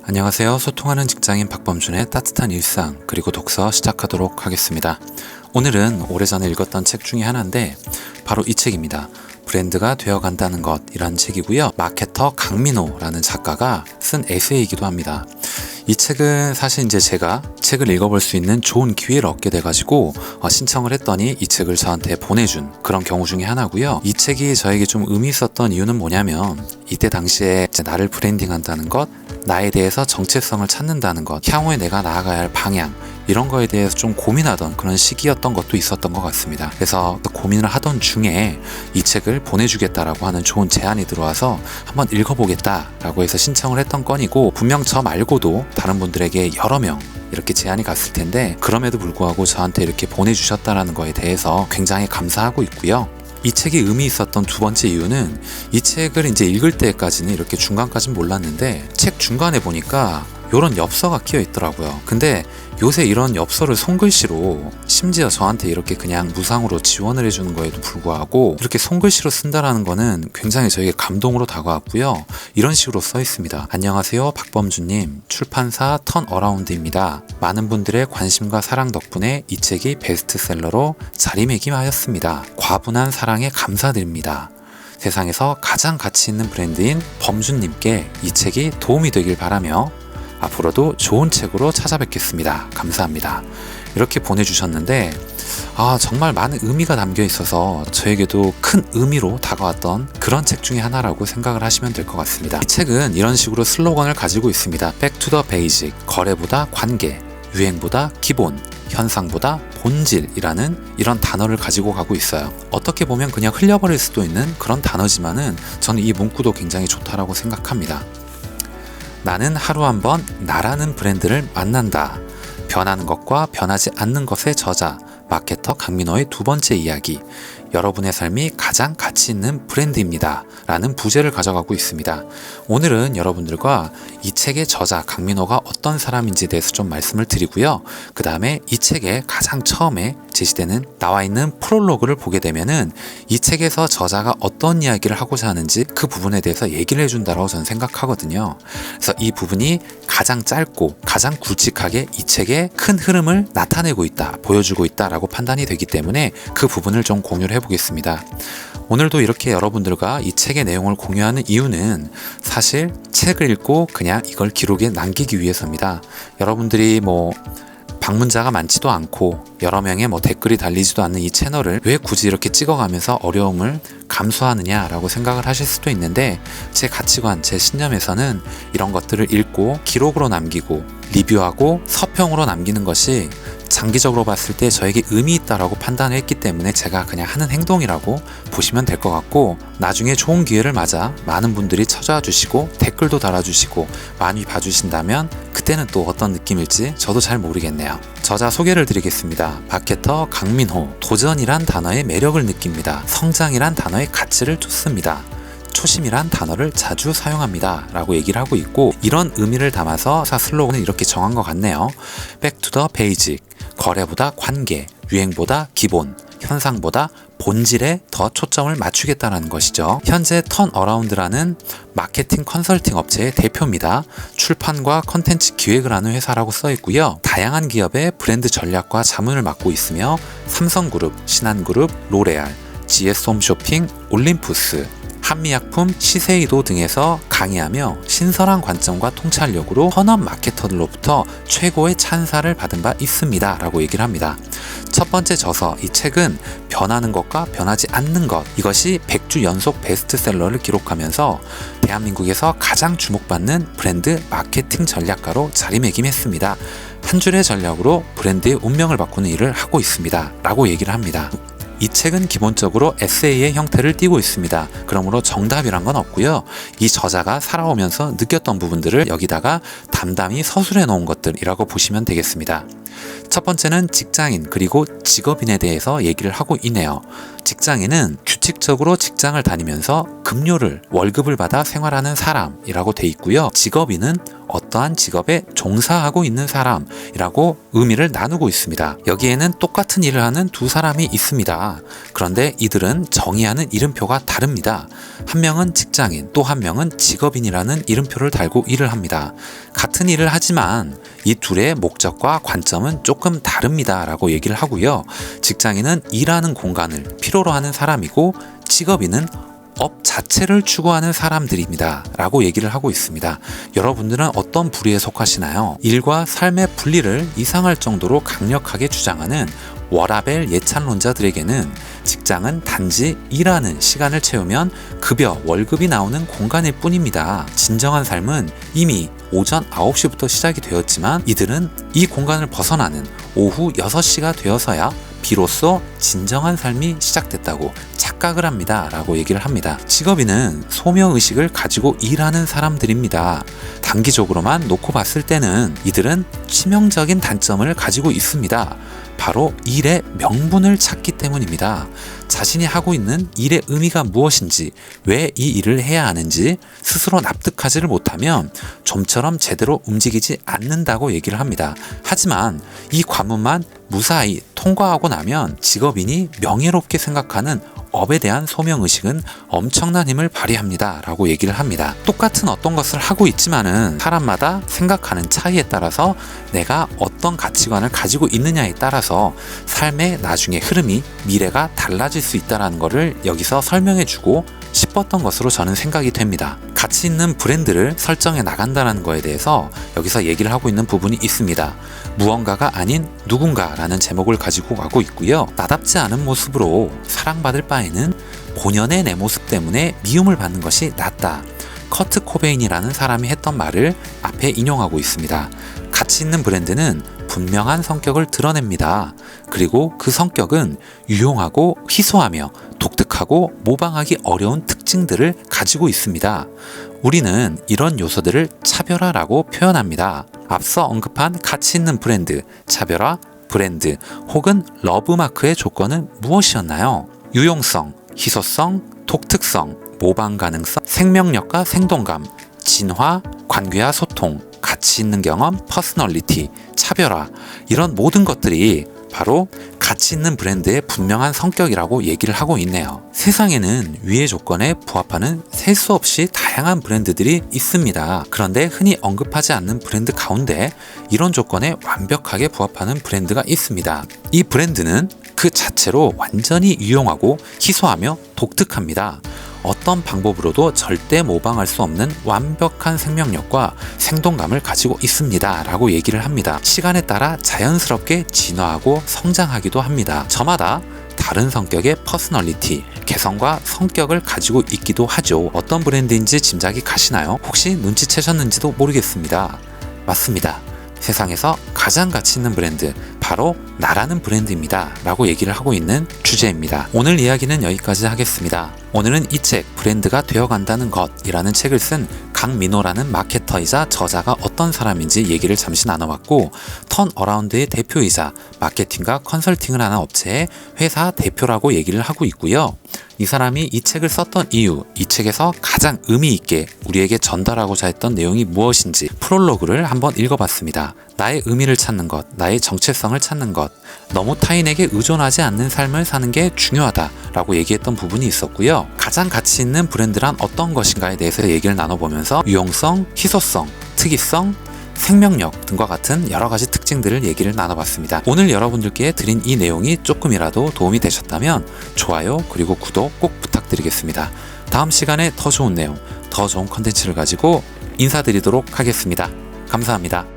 안녕하세요. 소통하는 직장인 박범준의 따뜻한 일상 그리고 독서 시작하도록 하겠습니다. 오늘은 오래전에 읽었던 책 중에 하나인데 바로 이 책입니다. 브랜드가 되어간다는 것이라는 책이고요. 마케터 강민호라는 작가가 쓴 에세이이기도 합니다. 이 책은 사실 이제 제가 책을 읽어볼 수 있는 좋은 기회를 얻게 돼가지고 신청을 했더니 이 책을 저한테 보내준 그런 경우 중에 하나고요. 이 책이 저에게 좀 의미 있었던 이유는 뭐냐면 이때 당시에 이제 나를 브랜딩한다는 것, 나에 대해서 정체성을 찾는다는 것, 향후에 내가 나아가야 할 방향 이런 거에 대해서 좀 고민하던 그런 시기였던 것도 있었던 것 같습니다. 그래서 고민을 하던 중에 이 책을 보내주겠다라고 하는 좋은 제안이 들어와서 한번 읽어보겠다라고 해서 신청을 했던 건이고, 분명 저 말고도 다른 분들에게 여러 명 이렇게 제안이 갔을 텐데 그럼에도 불구하고 저한테 이렇게 보내주셨다라는 거에 대해서 굉장히 감사하고 있고요. 이 책이 의미 있었던 두 번째 이유는 이 책을 이제 읽을 때까지는 이렇게 중간까지는 몰랐는데 책 중간에 보니까 이런 엽서가 끼어 있더라고요. 근데 요새 이런 엽서를 손글씨로 심지어 저한테 이렇게 그냥 무상으로 지원을 해주는 거에도 불구하고 이렇게 손글씨로 쓴다라는 거는 굉장히 저에게 감동으로 다가왔고요. 이런 식으로 써 있습니다. 안녕하세요, 박범준님. 출판사 턴어라운드입니다. 많은 분들의 관심과 사랑 덕분에 이 책이 베스트셀러로 자리매김하였습니다. 과분한 사랑에 감사드립니다. 세상에서 가장 가치 있는 브랜드인 범준님께 이 책이 도움이 되길 바라며 앞으로도 좋은 책으로 찾아뵙겠습니다. 감사합니다. 이렇게 보내주셨는데 정말 많은 의미가 담겨 있어서 저에게도 큰 의미로 다가왔던 그런 책 중에 하나라고 생각을 하시면 될 것 같습니다. 이 책은 이런 식으로 슬로건을 가지고 있습니다. Back to the basic, 거래보다 관계, 유행보다 기본, 현상보다 본질이라는 이런 단어를 가지고 가고 있어요. 어떻게 보면 그냥 흘려버릴 수도 있는 그런 단어지만은 저는 이 문구도 굉장히 좋다라고 생각합니다. 나는 하루 한 번 나라는 브랜드를 만난다. 변하는 것과 변하지 않는 것의 저자, 마케터 강민호의 두 번째 이야기. 여러분의 삶이 가장 가치 있는 브랜드입니다. 라는 부제를 가져가고 있습니다. 오늘은 여러분들과 이 책의 저자 강민호가 어떤 사람인지에 대해서 좀 말씀을 드리고요. 그 다음에 이 책의 가장 처음에 제시되는 나와 있는 프롤로그를 보게 되면은 이 책에서 저자가 어떤 이야기를 하고자 하는지 그 부분에 대해서 얘기를 해준다고 저는 생각하거든요. 그래서 이 부분이 가장 짧고 가장 굵직하게 이 책의 큰 흐름을 나타내고 있다, 보여주고 있다라고 판단이 되기 때문에 그 부분을 좀 공유를 해보겠습니다. 오늘도 이렇게 여러분들과 이 책의 내용을 공유하는 이유는 사실 책을 읽고 그냥 이걸 기록에 남기기 위해서입니다. 여러분들이 방문자가 많지도 않고 여러 명의 댓글이 달리지도 않는 이 채널을 왜 굳이 이렇게 찍어가면서 어려움을 감수하느냐라고 생각을 하실 수도 있는데, 제 가치관, 제 신념에서는 이런 것들을 읽고 기록으로 남기고 리뷰하고 서평으로 남기는 것이 장기적으로 봤을 때 저에게 의미 있다라고 판단을 했기 때문에 제가 그냥 하는 행동이라고 보시면 될 것 같고, 나중에 좋은 기회를 맞아 많은 분들이 찾아와 주시고 댓글도 달아주시고 많이 봐주신다면 그때는 또 어떤 느낌일지 저도 잘 모르겠네요. 저자 소개를 드리겠습니다. 마케터 강민호. 도전이란 단어의 매력을 느낍니다. 성장이란 단어의 가치를 쫓습니다. 초심이란 단어를 자주 사용합니다. 라고 얘기를 하고 있고, 이런 의미를 담아서 슬로건을 이렇게 정한 것 같네요. Back to the basic. 거래보다 관계, 유행보다 기본, 현상보다 본질에 더 초점을 맞추겠다는 것이죠. 현재 턴어라운드라는 마케팅 컨설팅 업체의 대표입니다. 출판과 컨텐츠 기획을 하는 회사라고 써 있고요. 다양한 기업의 브랜드 전략과 자문을 맡고 있으며 삼성그룹, 신한그룹, 로레알, GS홈쇼핑, 올림푸스, 한미약품, 시세이도 등에서 강의하며 신선한 관점과 통찰력으로 현업 마케터들로부터 최고의 찬사를 받은 바 있습니다. 라고 얘기를 합니다. 첫 번째 저서, 이 책은 변하는 것과 변하지 않는 것, 이것이 100주 연속 베스트셀러를 기록하면서 대한민국에서 가장 주목받는 브랜드 마케팅 전략가로 자리매김했습니다. 한 줄의 전략으로 브랜드의 운명을 바꾸는 일을 하고 있습니다. 라고 얘기를 합니다. 이 책은 기본적으로 에세이의 형태를 띠고 있습니다. 그러므로 정답이란 건 없고요. 이 저자가 살아오면서 느꼈던 부분들을 여기다가 담담히 서술해 놓은 것들이라고 보시면 되겠습니다. 첫 번째는 직장인 그리고 직업인에 대해서 얘기를 하고 있네요. 직장인은 규칙적으로 직장을 다니면서 급료를 월급을 받아 생활하는 사람이라고 돼 있고요. 직업인은 어떠한 직업에 종사하고 있는 사람이라고 의미를 나누고 있습니다. 여기에는 똑같은 일을 하는 두 사람이 있습니다. 그런데 이들은 정의하는 이름표가 다릅니다. 한 명은 직장인, 또 한 명은 직업인이라는 이름표를 달고 일을 합니다. 같은 일을 하지만 이 둘의 목적과 관점은 조금 다릅니다 라고 얘기를 하고요. 직장인은 일하는 공간을 필요로 하는 사람이고 직업인은 업 자체를 추구하는 사람들입니다 라고 얘기를 하고 있습니다. 여러분들은 어떤 부류에 속하시나요? 일과 삶의 분리를 이상할 정도로 강력하게 주장하는 워라벨 예찬론자들에게는 직장은 단지 일하는 시간을 채우면 급여, 월급이 나오는 공간일 뿐입니다. 진정한 삶은 이미 오전 9시부터 시작이 되었지만 이들은 이 공간을 벗어나는 오후 6시가 되어서야 비로소 진정한 삶이 시작됐다고 착각을 합니다 라고 얘기를 합니다. 직업인은 소명의식을 가지고 일하는 사람들입니다. 단기적으로만 놓고 봤을 때는 이들은 치명적인 단점을 가지고 있습니다. 바로 일의 명분을 찾기 때문입니다. 자신이 하고 있는 일의 의미가 무엇인지, 왜 이 일을 해야 하는지 스스로 납득하지를 못하면 좀처럼 제대로 움직이지 않는다고 얘기를 합니다. 하지만 이 관문만 무사히 통과하고 나면 직업인이 명예롭게 생각하는 업에 대한 소명의식은 엄청난 힘을 발휘합니다 라고 얘기를 합니다. 똑같은 어떤 것을 하고 있지만은 사람마다 생각하는 차이에 따라서 내가 어떤 가치관을 가지고 있느냐에 따라서 삶의 나중의 흐름이, 미래가 달라질 수 있다는 것을 여기서 설명해주고 싶었던 것으로 저는 생각이 됩니다. 가치 있는 브랜드를 설정해 나간다는 거에 대해서 여기서 얘기를 하고 있는 부분이 있습니다. 무언가가 아닌 누군가라는 제목을 가지고 가고 있고요. 나답지 않은 모습으로 사랑받을 바에는 본연의 내 모습 때문에 미움을 받는 것이 낫다. 커트 코베인이라는 사람이 했던 말을 앞에 인용하고 있습니다. 가치 있는 브랜드는 분명한 성격을 드러냅니다. 그리고 그 성격은 유용하고 희소하며 독특하고 모방하기 어려운 특징들을 가지고 있습니다. 우리는 이런 요소들을 차별화라고 표현합니다. 앞서 언급한 가치 있는 브랜드, 차별화, 브랜드 혹은 러브마크의 조건은 무엇이었나요? 유용성, 희소성, 독특성, 모방 가능성, 생명력과 생동감, 진화, 관계와 소통, 가치 있는 경험, 퍼스널리티, 차별화, 이런 모든 것들이 바로 가치 있는 브랜드의 분명한 성격이라고 얘기를 하고 있네요. 세상에는 위의 조건에 부합하는 셀 수 없이 다양한 브랜드들이 있습니다. 그런데 흔히 언급하지 않는 브랜드 가운데 이런 조건에 완벽하게 부합하는 브랜드가 있습니다. 이 브랜드는 그 자체로 완전히 유용하고 희소하며 독특합니다. 어떤 방법으로도 절대 모방할 수 없는 완벽한 생명력과 생동감을 가지고 있습니다 라고 얘기를 합니다. 시간에 따라 자연스럽게 진화하고 성장하기도 합니다. 저마다 다른 성격의 퍼스널리티, 개성과 성격을 가지고 있기도 하죠. 어떤 브랜드인지 짐작이 가시나요? 혹시 눈치채셨는지도 모르겠습니다. 맞습니다. 세상에서 가장 가치 있는 브랜드, 바로 나라는 브랜드입니다 라고 얘기를 하고 있는 주제입니다. 오늘 이야기는 여기까지 하겠습니다. 오늘은 이 책 브랜드가 되어간다는 것이라는 책을 쓴 강민호라는 마케터이자 저자가 어떤 사람인지 얘기를 잠시 나눠봤고, 턴어라운드의 대표이자 마케팅과 컨설팅을 하는 업체의 회사 대표라고 얘기를 하고 있고요. 이 사람이 이 책을 썼던 이유, 이 책에서 가장 의미 있게 우리에게 전달하고자 했던 내용이 무엇인지 프롤로그를 한번 읽어봤습니다. 나의 의미를 찾는 것, 나의 정체성을 찾는 것, 너무 타인에게 의존하지 않는 삶을 사는 게 중요하다라고 얘기했던 부분이 있었고요. 가장 가치 있는 브랜드란 어떤 것인가에 대해서 얘기를 나눠보면서 유용성, 희소성, 특이성, 생명력 등과 같은 여러 가지 특징들을 얘기를 나눠봤습니다. 오늘 여러분들께 드린 이 내용이 조금이라도 도움이 되셨다면 좋아요 그리고 구독 꼭 부탁드리겠습니다. 다음 시간에 더 좋은 내용, 더 좋은 컨텐츠를 가지고 인사드리도록 하겠습니다. 감사합니다.